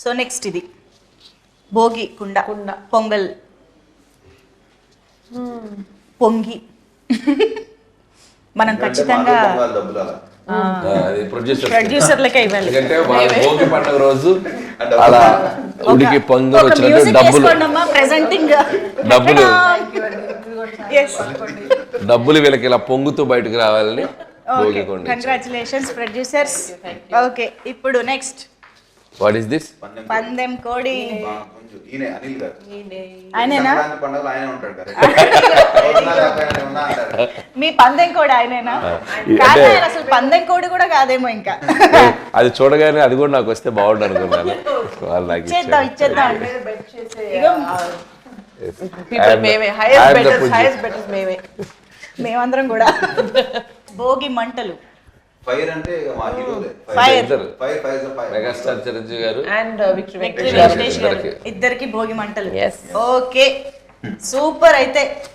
So next ఇది భోగి కుండ పొంగల్ పొంగి మనం ఖచ్చితంగా ప్రొడ్యూసర్లకే ఇవ్వాలి. ఎందుకంటే వాళ్ళ భోగి పండుగ రోజు అలా ఉడికి పొంగల్ వచ్చినట్టు డబ్బులు వీళ్ళకి ఇలా పొంగుతూ బయటకు రావాలని భోగి కొండ. Congratulations producers. ఓకే, ఇప్పుడు నెక్స్ట్ వాట్ ఈస్ దిస్? పందెం కోడి. మీ పందెం కోడి ఆయనేనా? అసలు పందెం కోడి కూడా కాదేమో ఇంకా. అది చూడగానే అది కూడా నాకు వస్తే బాగుండు అనుకున్నాను. వాళ్ళు నాకు ఇచ్చేద్దాం. మేమందరం కూడా. భోగి మంటలు. ఫైర్ అంటే మా హీరోలే. మెగాస్టార్ చిరంజీవి గారు అండ్ విక్టరీ వెంకటేష్ గారు ఇద్దరికి భోగి మంటలు. Okay, super. అయితే